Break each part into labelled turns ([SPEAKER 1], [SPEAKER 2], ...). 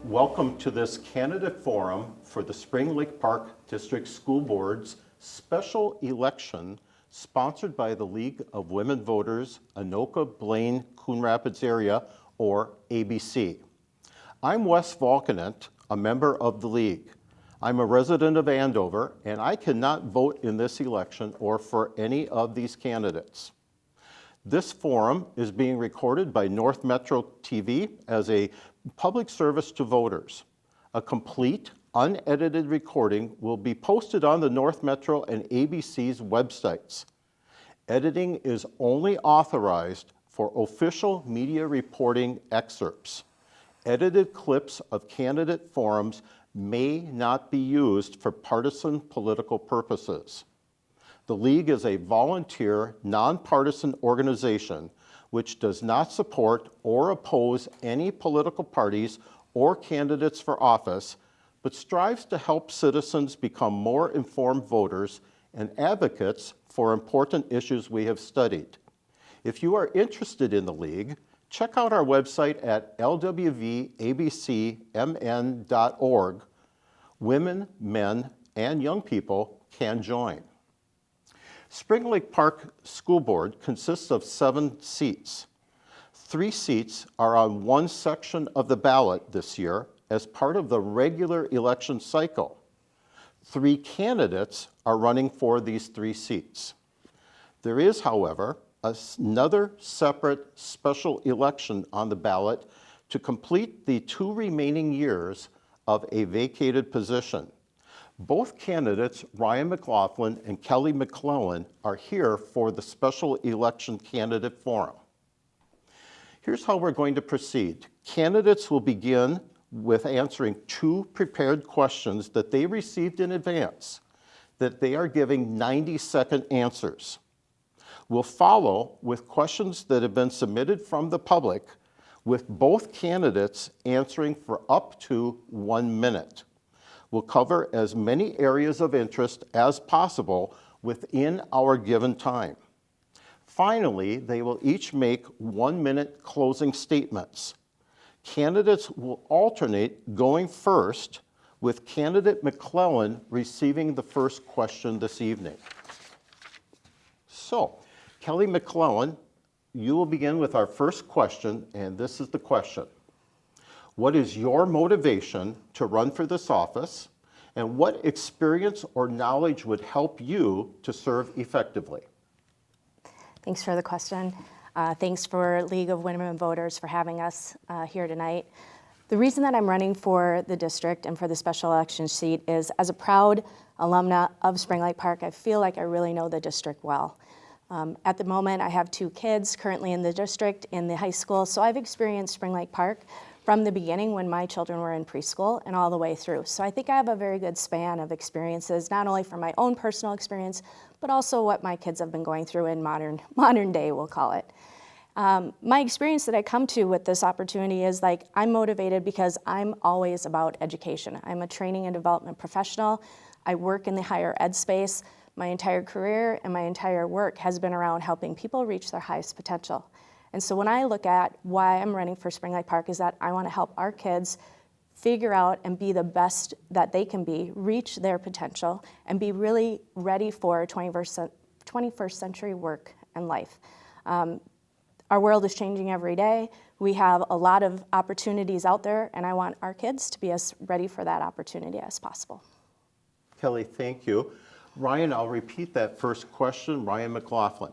[SPEAKER 1] Welcome to this candidate forum for the Spring Lake Park District School Board's special election sponsored by the League of Women Voters, Anoka, Blaine, Coon Rapids area, or ABC. I'm Wes Volkanent, a member of the League. I'm a resident of Andover, and I cannot vote in this election or for any of these candidates. This forum is being recorded by NorthMetro TV as a public service to voters. A complete, unedited recording will be posted on the NorthMetro and ABC's websites. Editing is only authorized for official media reporting excerpts. Edited clips of candidate forums may not be used for partisan political purposes. The League is a volunteer, nonpartisan organization which does not support or oppose any political parties or candidates for office, but strives to help citizens become more informed voters and advocates for important issues we have studied. If you are interested in the League, check out our website at LWVABCMN.org. Women, men, and young people can join. Spring Lake Park School Board consists of 7 seats. 3 seats are on one section of the ballot this year as part of the regular election cycle. 3 candidates are running for these 3 seats. There is, however, another separate special election on the ballot to complete the 2 remaining years of a vacated position. Both candidates, Ryan McLaughlin and Kelly McClellan, are here for the special election candidate forum. Here's how we're going to proceed. Candidates will begin with answering 2 prepared questions that they received in advance, that they are giving 90-second answers. We'll follow with questions that have been submitted from the public, with both candidates answering for up to 1 minute. We'll cover as many areas of interest as possible within our given time. Finally, they will each make 1-minute closing statements. Candidates will alternate going first, with candidate McClellan receiving the first question this evening. So, Kelly McClellan, you will begin with our first question, and this is the question. What is your motivation to run for this office, and what experience or knowledge would help you to serve effectively?
[SPEAKER 2] Thanks for the question. Thanks for League of Women Voters for having us here tonight. The reason that I'm running for the district and for the special election seat is, as a proud alumna of Spring Lake Park, I feel like I really know the district well. At the moment, I have 2 kids currently in the district in the high school, so I've experienced Spring Lake Park from the beginning when my children were in preschool and all the way through. So I think I have a very good span of experiences, not only from my own personal experience, but also what my kids have been going through in modern day, we'll call it. My experience that I come to with this opportunity is I'm motivated because I'm always about education. I'm a training and development professional. I work in the higher ed space. My entire career and my entire work has been around helping people reach their highest potential. And so when I look at why I'm running for Spring Lake Park is that I want to help our kids figure out and be the best that they can be, reach their potential, and be really ready for 21st century work and life. Our world is changing every day. We have a lot of opportunities out there, and I want our kids to be as ready for that opportunity as possible.
[SPEAKER 1] Kelly, thank you. Ryan, I'll repeat that first question. Ryan McLaughlin,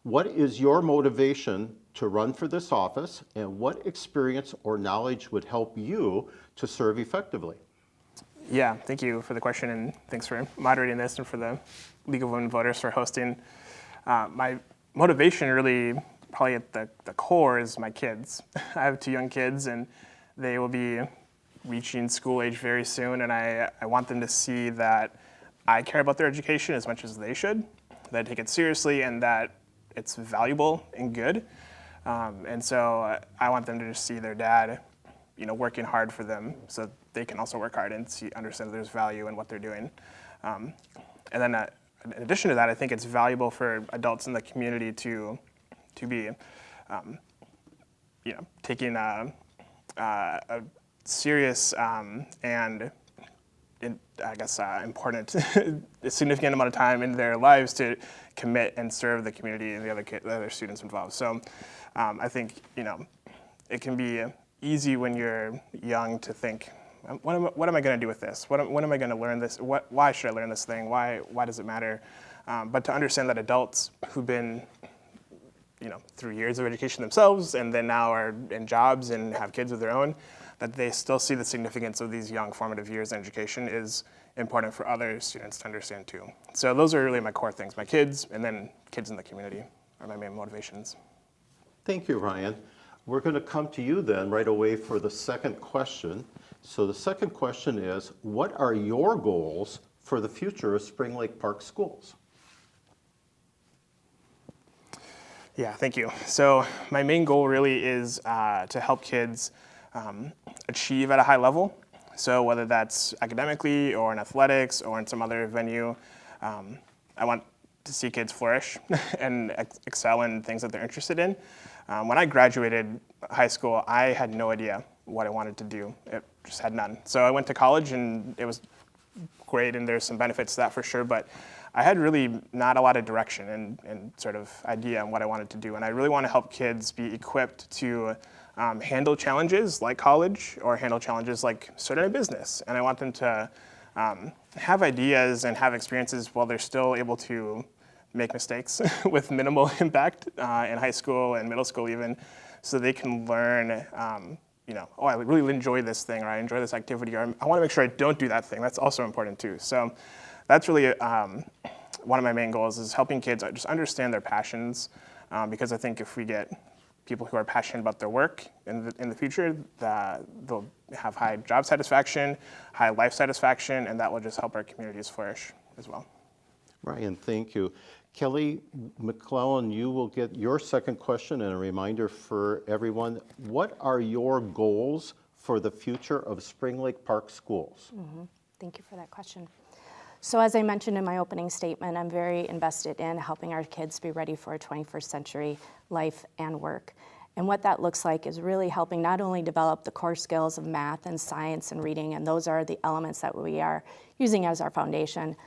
[SPEAKER 1] what is your motivation to run for this office, and what experience or knowledge would help you to serve effectively?
[SPEAKER 3] Yeah, thank you for the question, and thanks for moderating this and for the League of Women Voters for hosting. My motivation really, probably at the core, is my kids. I have 2 young kids, and they will be reaching school age very soon, and I want them to see that I care about their education as much as they should, that I take it seriously, and that it's valuable and good. And so I want them to just see their dad, working hard for them, so they can also work hard and understand that there's value in what they're doing. And then I in addition to that, I think it's valuable for adults in the community to be, taking a serious and important, a significant amount of time in their lives to commit and serve the community and the other students involved. So I think, it can be easy when you're young to think, what am I going to do with this? When am I going to learn this? Why should I learn this thing? Why does it matter? But to understand that adults who've been through years of education themselves and then now are in jobs and have kids of their own, that they still see the significance of these young formative years in education is important for other students to understand too. So those are really my core things. My kids and then kids in the community are my main motivations.
[SPEAKER 1] Thank you, Ryan. We're going to come to you then right away for the second question. So the second question is, what are your goals for the future of Spring Lake Park schools?
[SPEAKER 3] Yeah, thank you. So my main goal really is to help kids achieve at a high level. So whether that's academically or in athletics or in some other venue, I want to see kids flourish and excel in things that they're interested in. When I graduated high school, I had no idea what I wanted to do. It just had none. So I went to college and it was great and there's some benefits to that for sure, but I had really not a lot of direction and sort of idea on what I wanted to do. And I really want to help kids be equipped to handle challenges like college or handle challenges like starting a business. And I want them to have ideas and have experiences while they're still able to make mistakes with minimal impact in high school and middle school even, so they can learn, I really enjoy this thing, or I enjoy this activity, or I want to make sure I don't do that thing. That's also important too. So that's really one of my main goals, is helping kids just understand their passions, because I think if we get people who are passionate about their work in the future, they'll have high job satisfaction, high life satisfaction, and that will just help our communities flourish as well.
[SPEAKER 1] Ryan, thank you. Kelly McClellan, you will get your second question, and a reminder for everyone, what are your goals for the future of Spring Lake Park schools?
[SPEAKER 2] Mm-hmm. Thank you for that question. So as I mentioned in my opening statement, I'm very invested in helping our kids be ready for a 21st century life and work. And what that looks like is really helping not only develop the core skills of math and science and reading, and those are the elements that we are using as our foundation,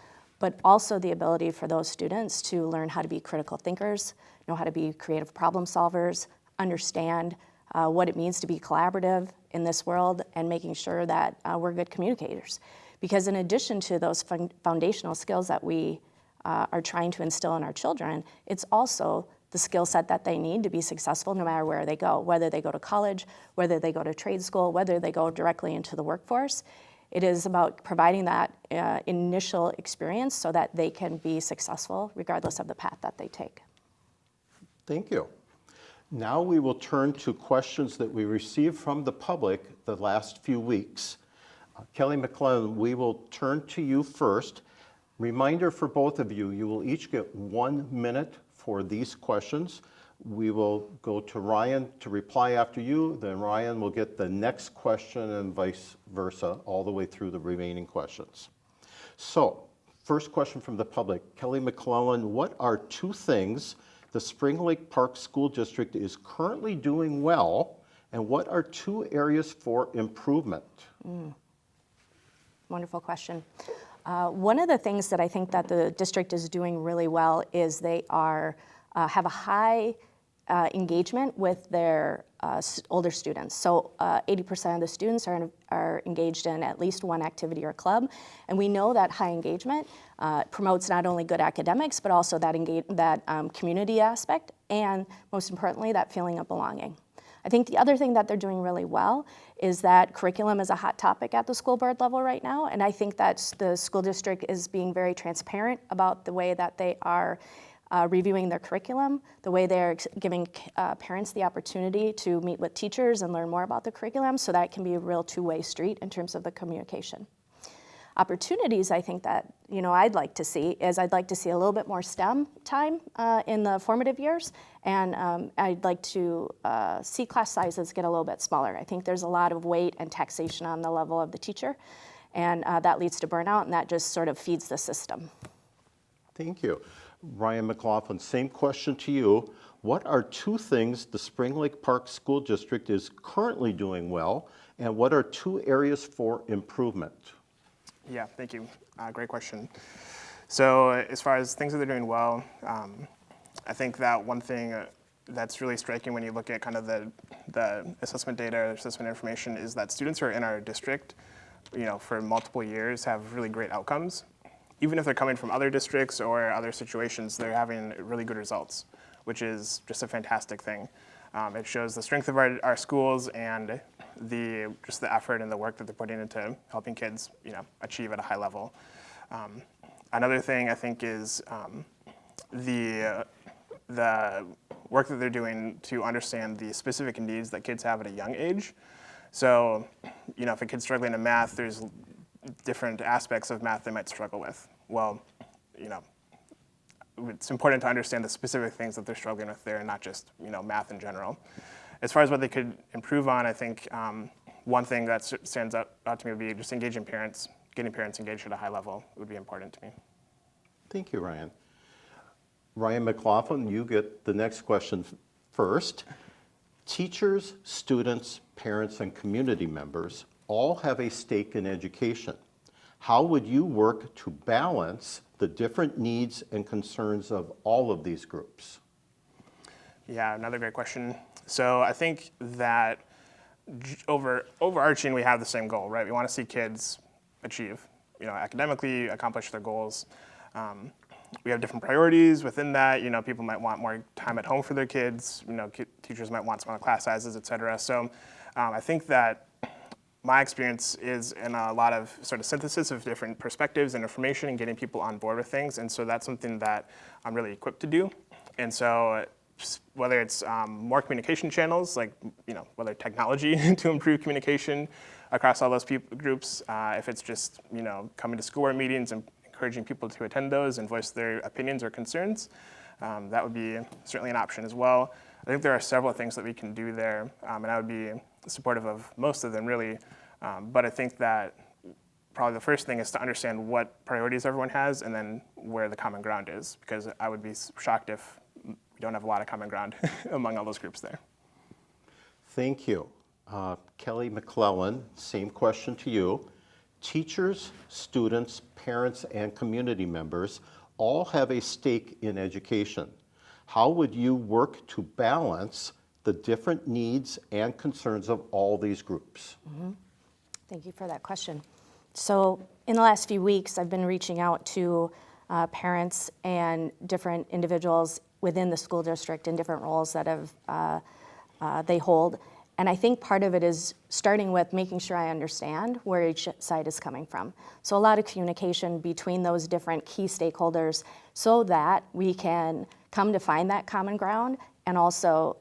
[SPEAKER 2] but also the ability for those students to learn how to be critical thinkers, know how to be creative problem solvers, understand what it means to be collaborative in this world, and making sure that we're good communicators. Because in addition to those foundational skills that we are trying to instill in our children, it's also the skill set that they need to be successful no matter where they go, whether they go to college, whether they go to trade school, whether they go directly into the workforce. It is about providing that initial experience so that they can be successful regardless of the path that they take.
[SPEAKER 1] Thank you. Now we will turn to questions that we received from the public the last few weeks. Kelly McClellan, we will turn to you first. Reminder for both of you, you will each get 1 minute for these questions. We will go to Ryan to reply after you, then Ryan will get the next question and vice versa all the way through the remaining questions. So, first question from the public. Kelly McClellan, what are 2 things the Spring Lake Park School District is currently doing well, and what are 2 areas for improvement?
[SPEAKER 2] Wonderful question. One of the things that I think that the district is doing really well is they are have a high engagement with their older students. So 80% of the students are engaged in at least one activity or club, and we know that high engagement promotes not only good academics, but also that community aspect, and most importantly, that feeling of belonging. I think the other thing that they're doing really well is that curriculum is a hot topic at the school board level right now, and I think that the school district is being very transparent about the way that they are reviewing their curriculum, the way they're giving parents the opportunity to meet with teachers and learn more about the curriculum, so that can be a real two-way street in terms of the communication. Opportunities, I think that I'd like to see a little bit more STEM time in the formative years, and I'd like to see class sizes get a little bit smaller. I think there's a lot of weight and taxation on the level of the teacher, and that leads to burnout, and that just sort of feeds the system.
[SPEAKER 1] Thank you. Ryan McLaughlin, same question to you. What are 2 things the Spring Lake Park School District is currently doing well, and what are 2 areas for improvement?
[SPEAKER 3] Yeah, thank you. Great question. So as far as things that they're doing well, I think that one thing that's really striking when you look at kind of the assessment data or assessment information is that students who are in our district, for multiple years have really great outcomes. Even if they're coming from other districts or other situations, they're having really good results, which is just a fantastic thing. It shows the strength of our schools and just the effort and the work that they're putting into helping kids, achieve at a high level. Another thing I think is the work that they're doing to understand the specific needs that kids have at a young age. So, if a kid's struggling in math, there's different aspects of math they might struggle with. Well, it's important to understand the specific things that they're struggling with there and not just, math in general. As far as what they could improve on, I think one thing that stands out to me would be just engaging parents, getting parents engaged at a high level would be important to me.
[SPEAKER 1] Thank you, Ryan. Ryan McLaughlin, you get the next question first. Teachers, students, parents, and community members all have a stake in education. How would you work to balance the different needs and concerns of all of these groups?
[SPEAKER 3] Yeah, another great question. So I think that overarching, we have the same goal, right? We want to see kids achieve, academically, accomplish their goals. We have different priorities within that. People might want more time at home for their kids. Teachers might want smaller class sizes, et cetera. So I think that my experience is in a lot of sort of synthesis of different perspectives and information and getting people on board with things. And so that's something that I'm really equipped to do. And so whether it's more communication channels, like, whether technology to improve communication across all those groups, if it's just, coming to school board meetings and encouraging people to attend those and voice their opinions or concerns, that would be certainly an option as well. I think there are several things that we can do there, and I would be supportive of most of them, really. But I think that probably the first thing is to understand what priorities everyone has and then where the common ground is, because I would be shocked if we don't have a lot of common ground among all those groups there.
[SPEAKER 1] Thank you. Kelly McClellan, same question to you. Teachers, students, parents, and community members all have a stake in education. How would you work to balance the different needs and concerns of all these groups?
[SPEAKER 2] Mm-hmm. Thank you for that question. So in the last few weeks, I've been reaching out to parents and different individuals within the school district in different roles that they hold. And I think part of it is starting with making sure I understand where each side is coming from. So a lot of communication between those different key stakeholders so that we can come to find that common ground and also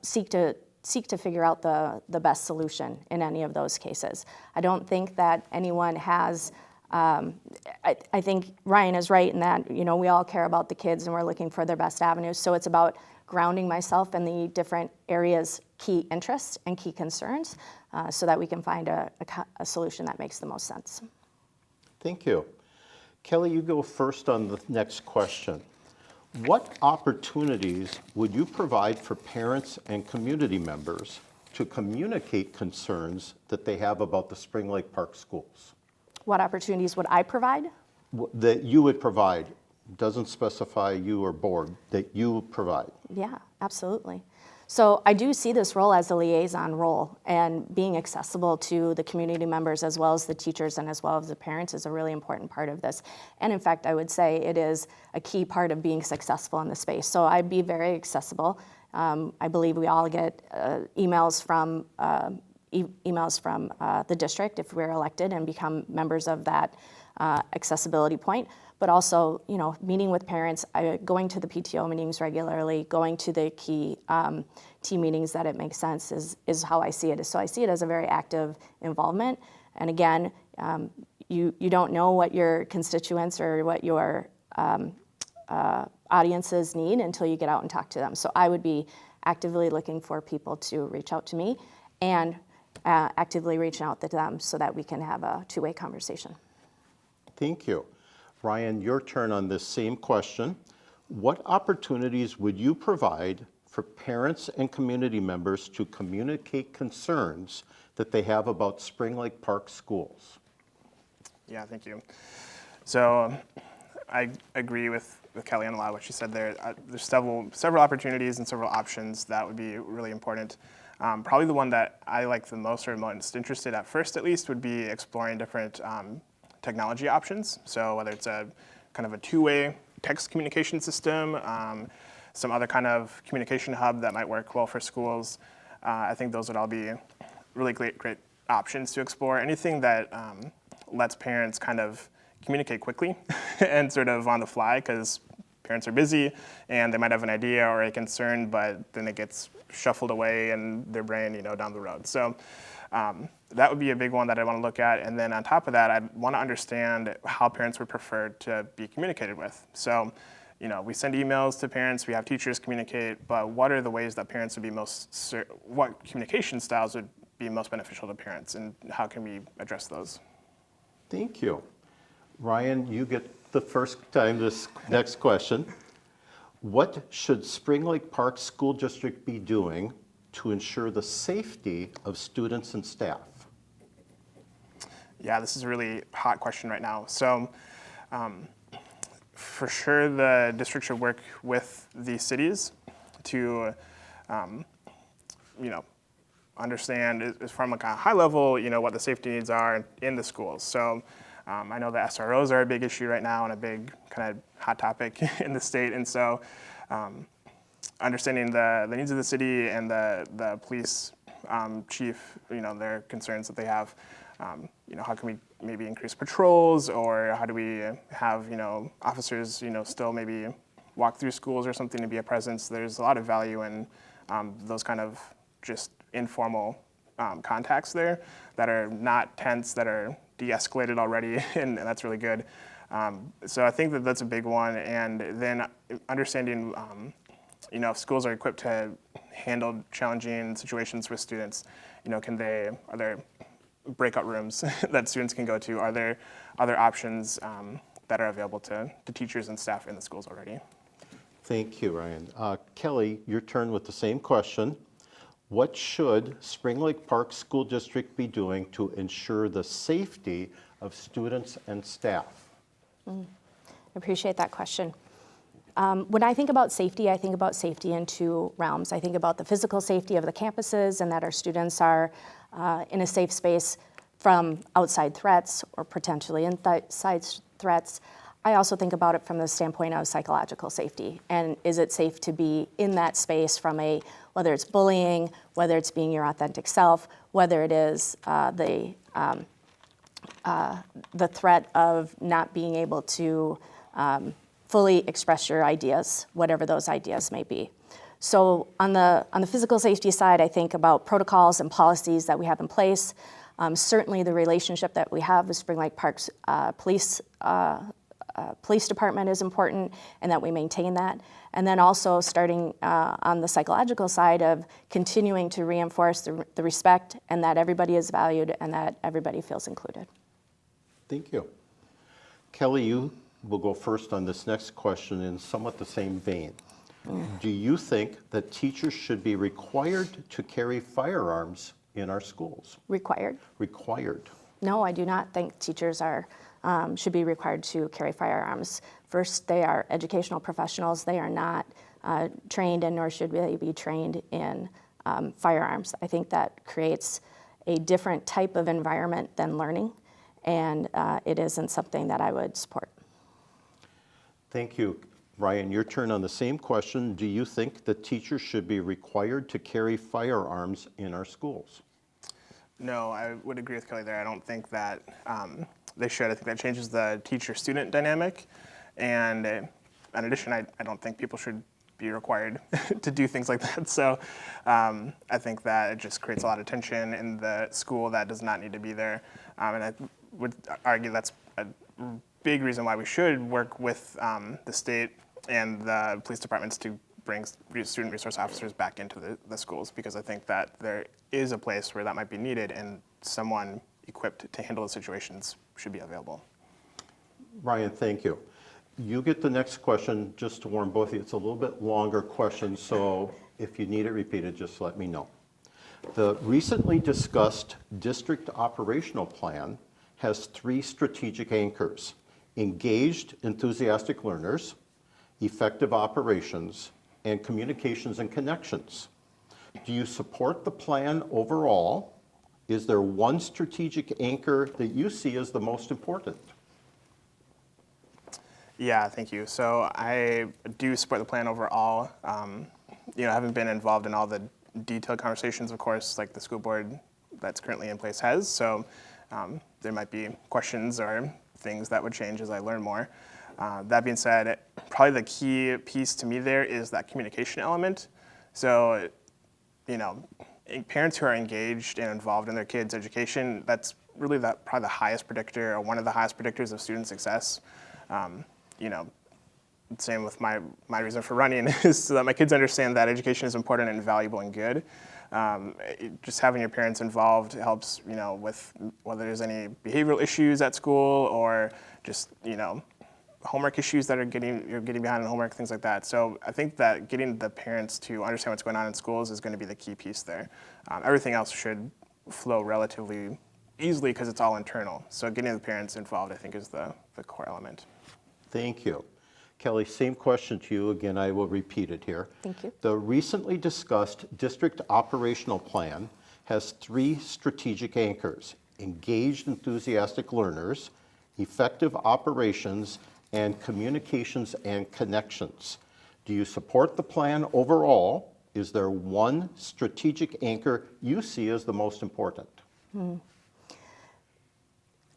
[SPEAKER 2] seek to figure out the best solution in any of those cases. I don't think that anyone has, I think Ryan is right in that, we all care about the kids and we're looking for their best avenues. So it's about grounding myself in the different areas, key interests and key concerns, so that we can find a solution that makes the most sense.
[SPEAKER 1] Thank you. Kelly, you go first on the next question. What opportunities would you provide for parents and community members to communicate concerns that they have about the Spring Lake Park schools?
[SPEAKER 2] What opportunities would I provide?
[SPEAKER 1] That you would provide. Doesn't specify you or board, that you provide.
[SPEAKER 2] Yeah, absolutely. So I do see this role as a liaison role, and being accessible to the community members as well as the teachers and as well as the parents is a really important part of this. And in fact, I would say it is a key part of being successful in the space. So I'd be very accessible. I believe we all get emails from the district if we're elected and become members of that accessibility point. But also, meeting with parents, going to the PTO meetings regularly, going to the key team meetings that it makes sense is how I see it. So I see it as a very active involvement. And again, you don't know what your constituents or what your audiences need until you get out and talk to them. So I would be actively looking for people to reach out to me and actively reaching out to them so that we can have a two-way conversation.
[SPEAKER 1] Thank you. Ryan, your turn on this same question. What opportunities would you provide for parents and community members to communicate concerns that they have about Spring Lake Park schools?
[SPEAKER 3] Yeah, thank you. So I agree with Kelly on a lot of what she said there. There's several opportunities and several options that would be really important. Probably the one that I like the most or most interested at first, at least, would be exploring different technology options. So whether it's a kind of a two-way text communication system, some other kind of communication hub that might work well for schools. I think those would all be really great options to explore. Anything that lets parents kind of communicate quickly and sort of on the fly, because parents are busy and they might have an idea or a concern, but then it gets shuffled away in their brain, down the road. So that would be a big one that I want to look at. And then on top of that, I'd want to understand how parents would prefer to be communicated with. So, we send emails to parents, we have teachers communicate, but what are the ways that parents would be what communication styles would be most beneficial to parents, and how can we address those?
[SPEAKER 1] Thank you. Ryan, you get the first time this next question. What should Spring Lake Park School District be doing to ensure the safety of students and staff?
[SPEAKER 3] Yeah, this is a really hot question right now. So for sure, the district should work with the cities to, understand from a kind of high level, what the safety needs are in the schools. So I know the SROs are a big issue right now and a big kind of hot topic in the state. And so understanding the needs of the city and the police chief, their concerns that they have, how can we maybe increase patrols, or how do we have, officers, still maybe walk through schools or something to be a presence. There's a lot of value in those kind of just informal contacts there that are not tense, that are de-escalated already, and that's really good. So I think that's a big one. And then understanding, if schools are equipped to handle challenging situations with students, are there breakout rooms that students can go to? Are there other options that are available to teachers and staff in the schools already?
[SPEAKER 1] Thank you, Ryan. Kelly, your turn with the same question. What should Spring Lake Park School District be doing to ensure the safety of students and staff?
[SPEAKER 2] I appreciate that question. When I think about safety in two realms. I think about the physical safety of the campuses and that our students are in a safe space from outside threats or potentially inside threats. I also think about it from the standpoint of psychological safety. And is it safe to be in that space from whether it's bullying, whether it's being your authentic self, whether it is the threat of not being able to fully express your ideas, whatever those ideas may be. So on the physical safety side, I think about protocols and policies that we have in place. Certainly the relationship that we have with Spring Lake Park's police department is important, and that we maintain that. And then also starting on the psychological side of continuing to reinforce the respect, and that everybody is valued and that everybody feels included.
[SPEAKER 1] Thank you. Kelly, you will go first on this next question in somewhat the same vein. Do you think that teachers should be required to carry firearms in our schools?
[SPEAKER 2] Required?
[SPEAKER 1] Required.
[SPEAKER 2] No, I do not think teachers should be required to carry firearms. First, they are educational professionals. They are not trained, and nor should they be trained in firearms. I think that creates a different type of environment than learning, and it isn't something that I would support.
[SPEAKER 1] Thank you. Ryan, your turn on the same question. Do you think that teachers should be required to carry firearms in our schools?
[SPEAKER 3] No, I would agree with Kelly there. I don't think that they should. I think that changes the teacher-student dynamic. And in addition, I don't think people should be required to do things like that. So I think that it just creates a lot of tension in the school that does not need to be there. And I would argue that's a big reason why we should work with the state and the police departments to bring student resource officers back into the schools, because I think that there is a place where that might be needed, and someone equipped to handle the situations should be available.
[SPEAKER 1] Ryan, thank you. You get the next question, just to warn both of you. It's a little bit longer question, so if you need it repeated, just let me know. The recently discussed district operational plan has 3 strategic anchors: engaged, enthusiastic learners, effective operations, and communications and connections. Do you support the plan overall? Is there one strategic anchor that you see as the most important?
[SPEAKER 3] Yeah, thank you. So I do support the plan overall. I haven't been involved in all the detailed conversations, of course, like the school board that's currently in place has. So there might be questions or things that would change as I learn more. That being said, probably the key piece to me there is that communication element. So, parents who are engaged and involved in their kids' education, that's really probably the highest predictor, or one of the highest predictors of student success. Same with my reason for running is so that my kids understand that education is important and valuable and good. Just having your parents involved helps, with whether there's any behavioral issues at school or just, homework issues that you're getting behind in homework, things like that. So I think that getting the parents to understand what's going on in schools is going to be the key piece there. Everything else should flow relatively easily because it's all internal. So getting the parents involved, I think, is the core element.
[SPEAKER 1] Thank you. Kelly, same question to you. Again, I will repeat it here.
[SPEAKER 2] Thank you.
[SPEAKER 1] The recently discussed district operational plan has 3 strategic anchors: engaged, enthusiastic learners, effective operations, and communications and connections. Do you support the plan overall? Is there one strategic anchor you see as the most important?
[SPEAKER 2] I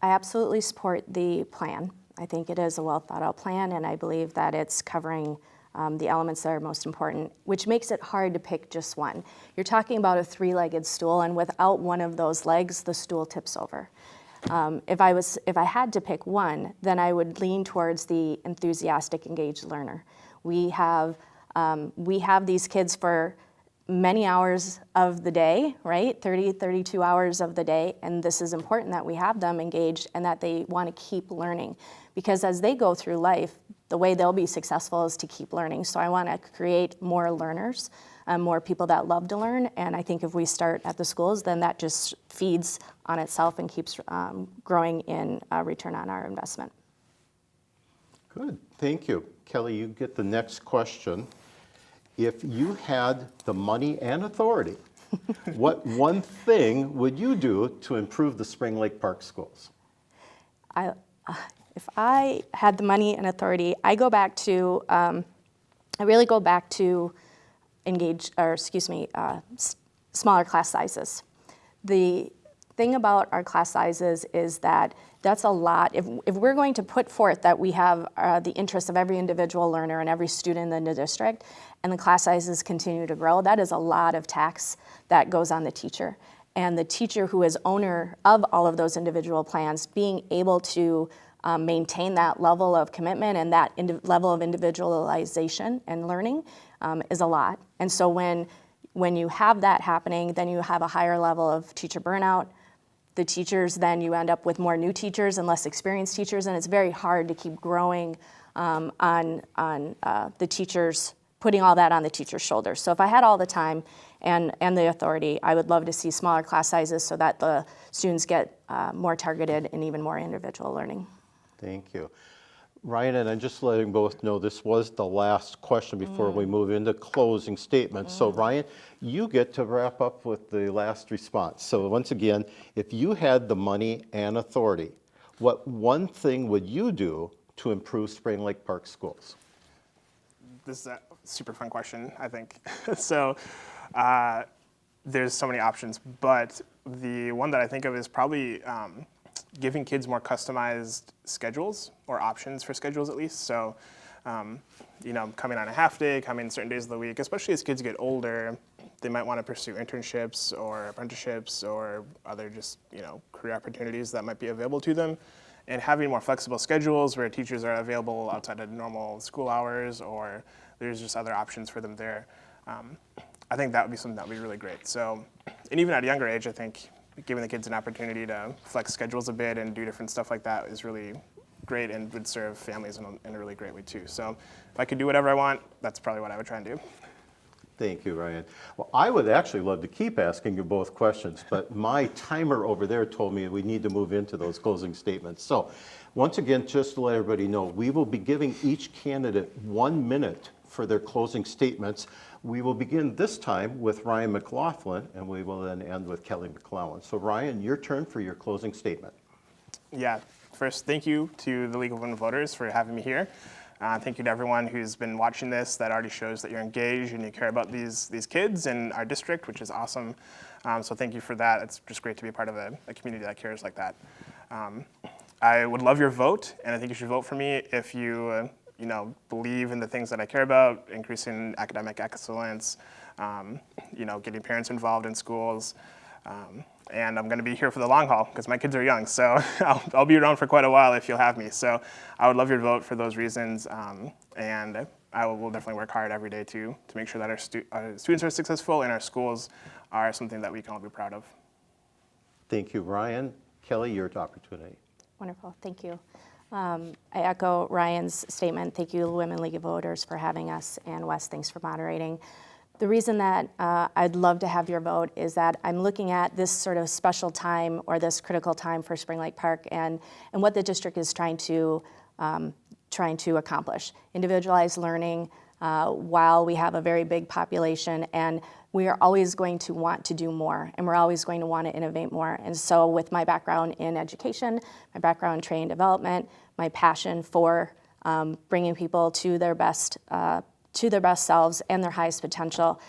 [SPEAKER 2] absolutely support the plan. I think it is a well thought out plan, and I believe that it's covering the elements that are most important, which makes it hard to pick just one. You're talking about a 3-legged stool, and without one of those legs, the stool tips over. If I had to pick one, then I would lean towards the enthusiastic, engaged learner. We have these kids for many hours of the day, right? 30, 32 hours of the day, and this is important that we have them engaged and that they want to keep learning, because as they go through life, the way they'll be successful is to keep learning. So I want to create more learners, more people that love to learn, and I think if we start at the schools, then that just feeds on itself and keeps growing in return on our investment.
[SPEAKER 1] Good, thank you. Kelly, you get the next question. If you had the money and authority, what one thing would you do to improve the Spring Lake Park schools?
[SPEAKER 2] If I had the money and authority, I really go back to smaller class sizes. The thing about our class sizes is that that's a lot. If we're going to put forth that we have the interests of every individual learner and every student in the district, and the class sizes continue to grow, that is a lot of tax that goes on the teacher. And the teacher who is owner of all of those individual plans, being able to maintain that level of commitment and that level of individualization and learning is a lot. And so when you have that happening, then you have a higher level of teacher burnout. The teachers, then you end up with more new teachers and less experienced teachers, and it's very hard to keep growing on the teachers, putting all that on the teacher's shoulders. So if I had all the time and the authority, I would love to see smaller class sizes so that the students get more targeted and even more individual learning.
[SPEAKER 1] Thank you. Ryan, and I'm just letting both know this was the last question before we move into closing statements. So Ryan, you get to wrap up with the last response. So once again, if you had the money and authority, what one thing would you do to improve Spring Lake Park schools?
[SPEAKER 3] This is a super fun question, I think. So there's so many options, but the one that I think of is probably giving kids more customized schedules or options for schedules at least. So, coming on a half day, coming certain days of the week, especially as kids get older, they might want to pursue internships or apprenticeships or other just, career opportunities that might be available to them. And having more flexible schedules where teachers are available outside of normal school hours or there's just other options for them there. I think that would be something that would be really great. So, and even at a younger age, I think giving the kids an opportunity to flex schedules a bit and do different stuff like that is really great and would serve families in a really great way too. So if I could do whatever I want, that's probably what I would try and do.
[SPEAKER 1] Thank you, Ryan. Well, I would actually love to keep asking you both questions, but my timer over there told me we need to move into those closing statements. So once again, just to let everybody know, we will be giving each candidate 1 minute for their closing statements. We will begin this time with Ryan McLaughlin, and we will then end with Kelly McClellan. So Ryan, your turn for your closing statement.
[SPEAKER 3] Yeah, first, thank you to the League of Women Voters for having me here. Thank you to everyone who's been watching this. That already shows that you're engaged and you care about these kids in our district, which is awesome. So thank you for that. It's just great to be a part of a community that cares like that. I would love your vote, and I think you should vote for me if you believe in the things that I care about, increasing academic excellence, getting parents involved in schools. And I'm going to be here for the long haul because my kids are young, so I'll be around for quite a while if you'll have me. So I would love your vote for those reasons, and I will definitely work hard every day to make sure that our students are successful and our schools are something that we can all be proud of.
[SPEAKER 1] Thank you, Ryan. Kelly, your opportunity.
[SPEAKER 2] Wonderful, thank you. I echo Ryan's statement. Thank you, Women League of Voters, for having us, and Wes, thanks for moderating. The reason that I'd love to have your vote is that I'm looking at this sort of special time or this critical time for Spring Lake Park and what the district is trying to accomplish. Individualized learning while we have a very big population, and we are always going to want to do more, and we're always going to want to innovate more. And so with my background in education, my background in training development, my passion for bringing people to their best selves and their highest potential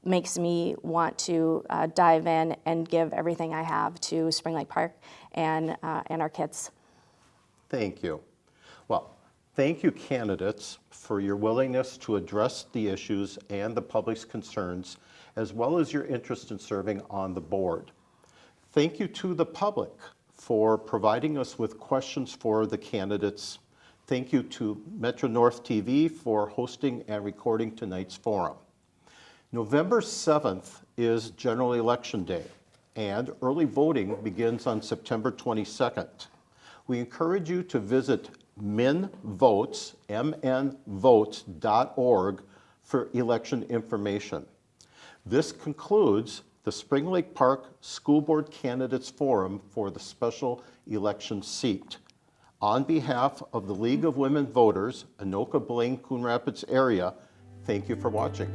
[SPEAKER 2] makes me want to dive in and give everything I have to Spring Lake Park and our kids.
[SPEAKER 1] Thank you. Well, thank you, candidates, for your willingness to address the issues and the public's concerns, as well as your interest in serving on the board. Thank you to the public for providing us with questions for the candidates. Thank you to Metro North TV for hosting and recording tonight's forum. November 7th is General Election Day, and early voting begins on September 22nd. We encourage you to visit MNVotes, mnvotes.org, for election information. This concludes the Spring Lake Park School Board Candidates Forum for the special election seat. On behalf of the League of Women Voters, Anoka, Blaine, Coon Rapids area, thank you for watching.